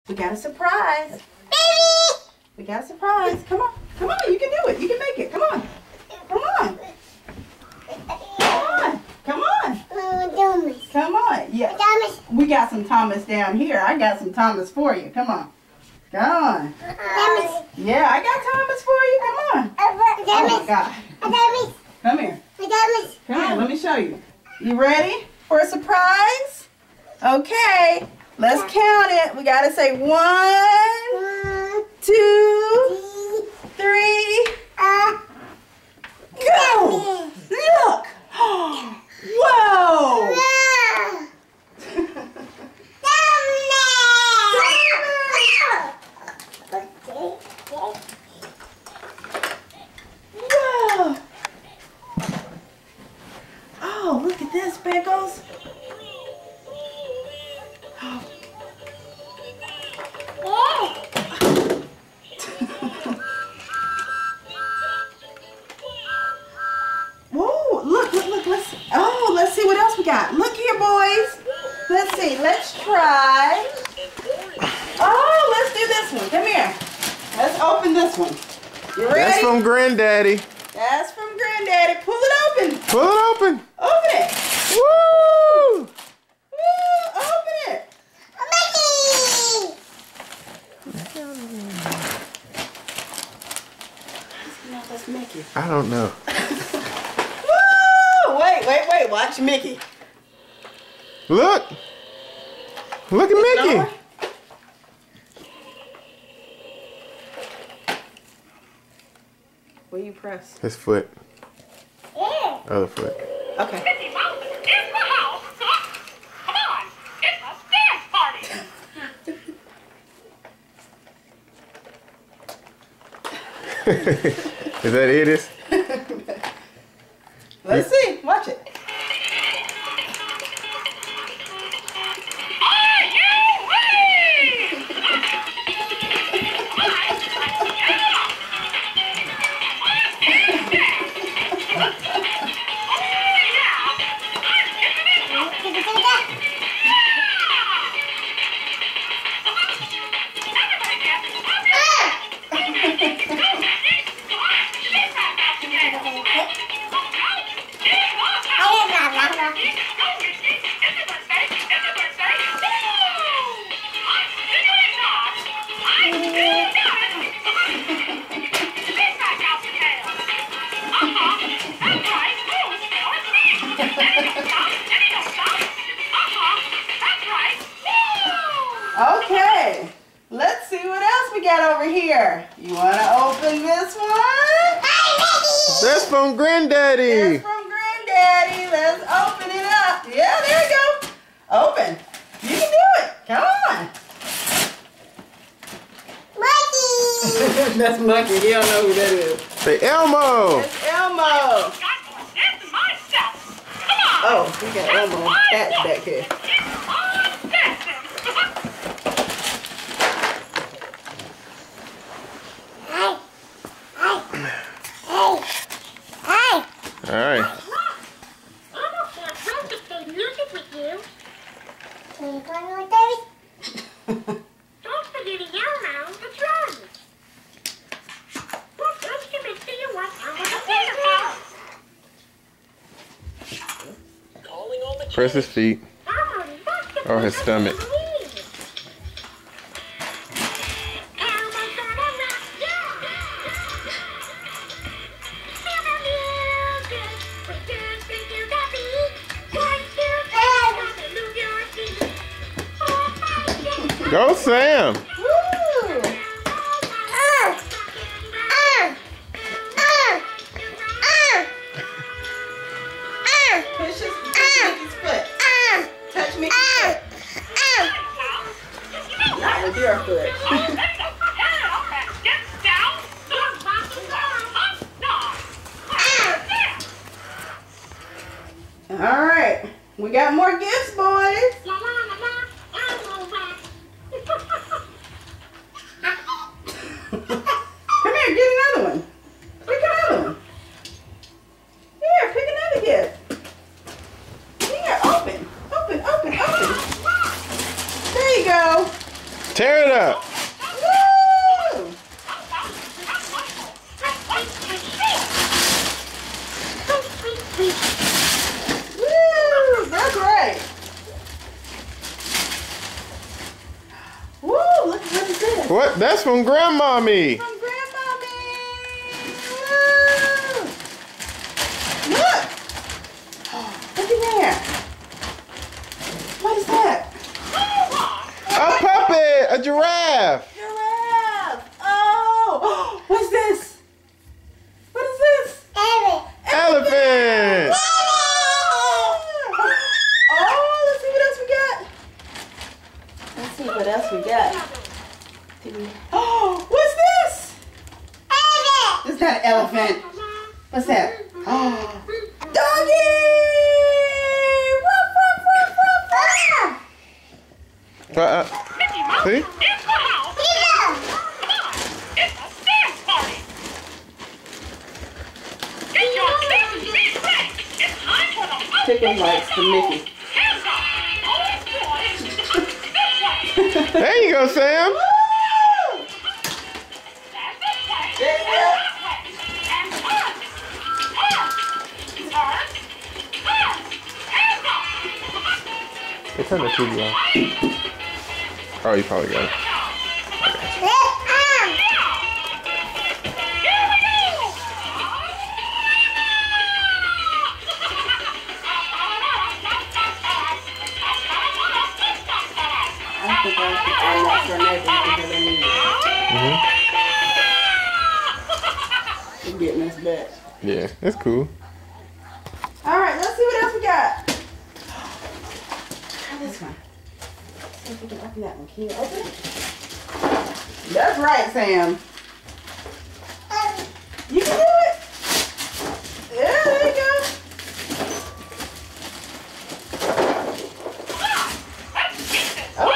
We got a surprise. Baby! We got a surprise. Come on. Come on. You can do it. You can make it. Come on. Come on. Come on. Come on. Come on. Yeah. We got some Thomas down here. I got some Thomas for you. Come on. Come on. Yeah, I got Thomas for you. Come on. Oh my God. Come here. Come here. Let me show you. You ready for a surprise? Okay. Let's count it. We gotta say 1, 2, 3. Go! Look! Whoa! Whoa! Oh, look at this, Pickles. Whoa, look, let's see what else we got. Look here, boys. Let's see, let's try. Oh, let's do this one. Come here. Let's open this one. You ready? That's from Granddaddy. That's from Granddaddy. Pull it open. Pull it open. Open it. Woo! Woo, open it. That's Mickey. I don't know. Woo! Wait. Watch Mickey. Look. Look at Mickey. Lower. Where you press? His foot. Other foot. Okay. Mickey Mouse is in the house. Come on, it's a dance party. Is that Edith? Let's see. Watch it. Are you ready? Okay. Let's see what else we got over here. You want to open this one? That's from Granddaddy. That's from Granddaddy. Let's open it up. Yeah, there you go. Open. You can do it. Come on. Monkey. That's Monkey. He don't know who that is. Say Elmo. It's Elmo. Oh, we got Elmo attached back here. All right. Don't forget Elmo the drum. What instrument do you want on the computer house? Press his feet or his stomach. Go, Sam. Woo! Push Mickey's foot. Touch Mickey's foot. Not with your foot. All right. We got more gifts, boys. Come here, get another one. Pick another one. Here, pick another gift. Here, open. There you go. Tear it up. Woo! Woo! That's right. Woo! Look what is this? What? That's from Grandmommy. From Grandmommy. Woo! Look. Look at that. What is that? A puppet. A giraffe. Giraffe. Oh. What's this? What is this? Elephant. Oh, let's see what else we got. Let's see what else we got. Oh, what's this? It's not an elephant. What's that? Oh, doggy! Ruff, ruff, ruff, ruff, ruff. Mickey Mouse See? is the house. Come on, it's a dance party. Get your dancing feet ready. It's time for the mouse. Chicken bites to Mickey. Hands up. Oh boy. This way. There you go, Sam. Woo! And this way. There you go. And turn. Turn. Turn. Turn. Hands up. Hey, turn the TV on. Oh, you probably got it. I think I should find out your neighbor because they need it. You're getting us back. Yeah, that's cool. All right, let's see what else we got. Try this one. See if we can open that one. Can you open it? That's right, Sam. You can do it. Yeah, there you go. Oh.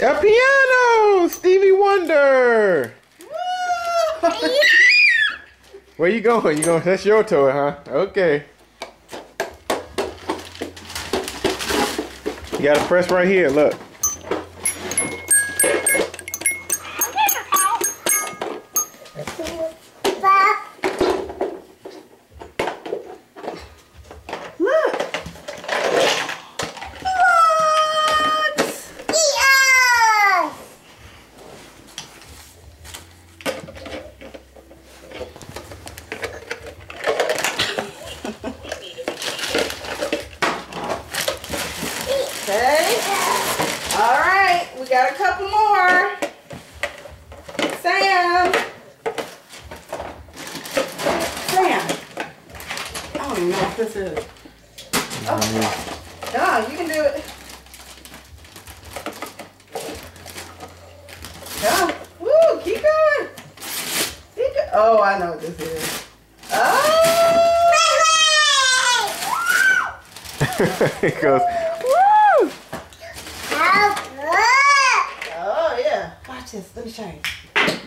A piano, Stevie Wonder. Where you going? You going? That's your toy, huh? Okay. You gotta press right here. Look. Okay. All right, we got a couple more. Sam. Sam. I don't even know what this is. Oh. Come on, you can do it. Come on. Woo, keep going. Keep go Oh, I know what this is. Oh! It goes. Oh, yeah. Watch this. Let me show you.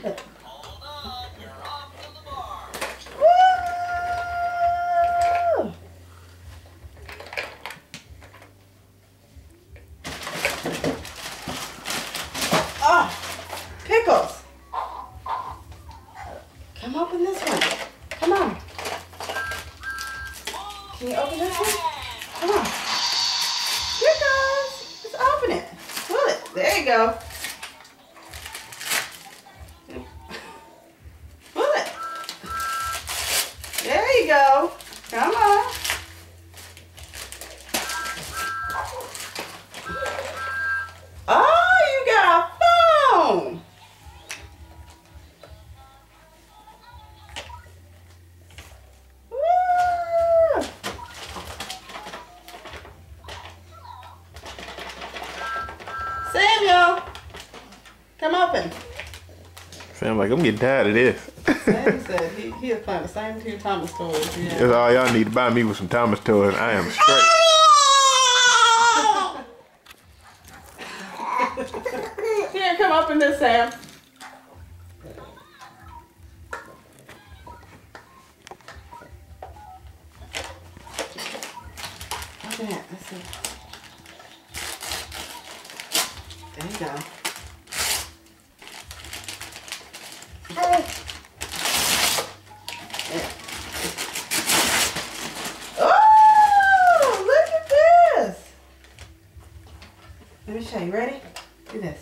Look. Woo! Oh, pickles. Come open this one. Come on. Can you open this one? Come on. Pickles. Just open it. Pull it. There you go. Pull it. There you go. Come on. Oh, you got a phone. Woo. Samuel, come open. Sam like, I'm getting tired of this. Sam said he is playing the same two Thomas toys. Yeah. That's all y'all need to buy me with some Thomas toys. I am straight. Here, come open this, Sam. that? Let's see. There you go. Oh, look at this. Let me show you. Ready? Do this.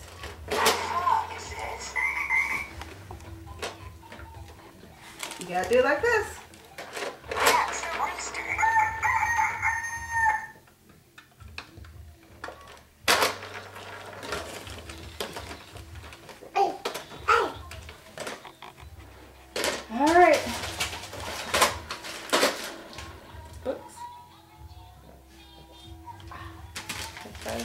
You gotta do it like this. All right. Oops. Okay.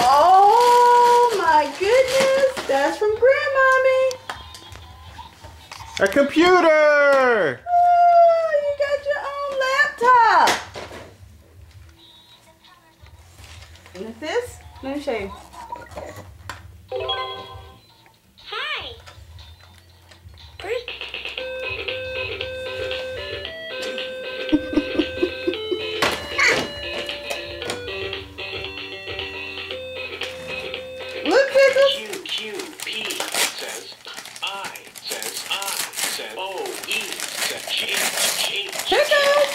Oh my goodness. That's from Grandmommy. A computer! Oh, you got your own laptop. With this, let me show you. Hi. Look, Pickles. Q, Q, P says I, says I, says O, E, says G, G, Pickles.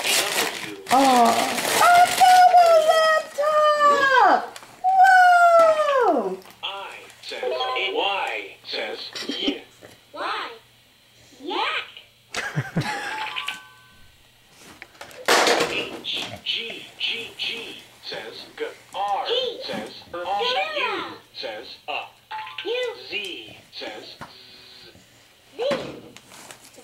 W. Oh, I got a laptop. Whoa. I says A, Y says Y. Why? Yak. H, G, G, G says G. R G. says U says You. Z says Me.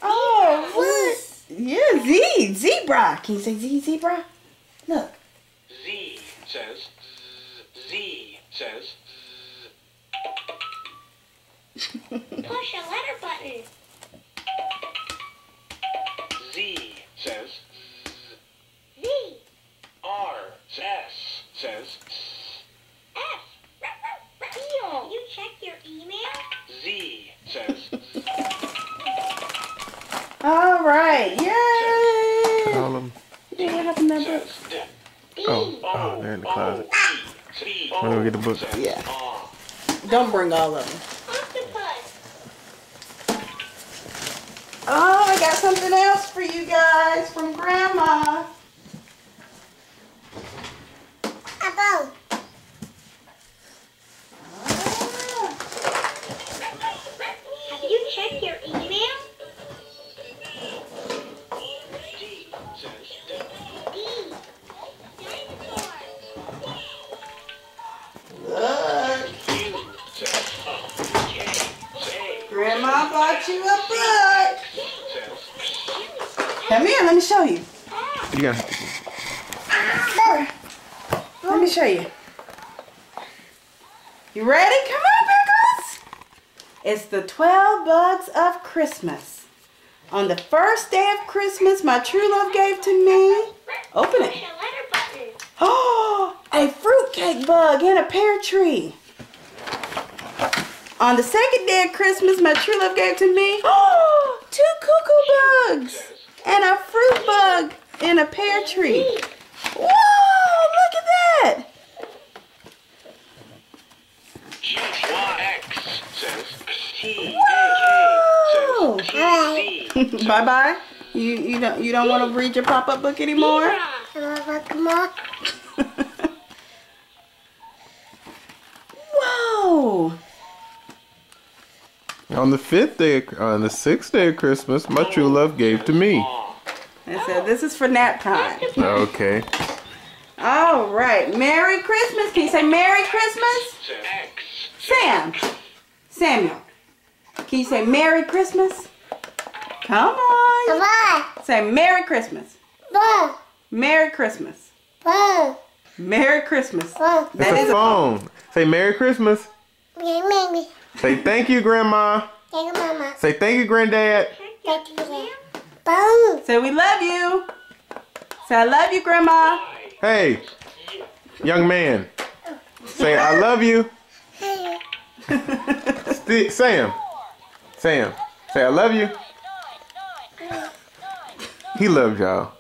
Oh, what? Yeah, Z. Zebra. Can you say Z, zebra? Look. Z says Z says Push a letter button. Z says Z. R S says F. Eel. You check your email? Z says All right. Yay. All of them. Do you have a number? says D. B. Oh, they're in the closet. C. Why don't we get the book? says Yeah. R. Don't bring all of them. Octopus. Oh, I got something else for you guys from Grandma. Apple. Have you checked your email? D says D. D. Dinosaur. Look, U says K. Say Grandma bought you a book. says Come here, let me show you. You got Let me show you. You ready? Come on, Pickles. It's the 12 bugs of Christmas. On the first day of Christmas, my true love gave to me. Open it. Push a letter button. Oh, a fruitcake bug in a pear tree. On the second day of Christmas, my true love gave to me. Oh, 2 cuckoo bugs and a fruit bug in a pear tree. Whoa, look at that. G Y X says T Whoa. A K says T Z. Bye bye. You don't want to read your pop-up book anymore? Zebra. Whoa. on the 6th day of Christmas, my true love gave to me. I said this is for nap time. Okay. All right. Merry Christmas. Can you say Merry Christmas? X. Samuel. Can you say Merry Christmas? Come on. Say Merry Christmas. Merry Christmas. Merry Christmas. It's That a is phone. Say Merry Christmas. Say thank you, Grandma. Say thank you, Granddad. Say we love you. Say I love you, Grandma. Hey, young man. Say I love you. Sam. Say I love you. He loves y'all.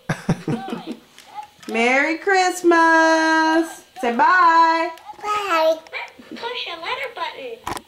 Merry Christmas. Say bye. Bye. Push a letter button.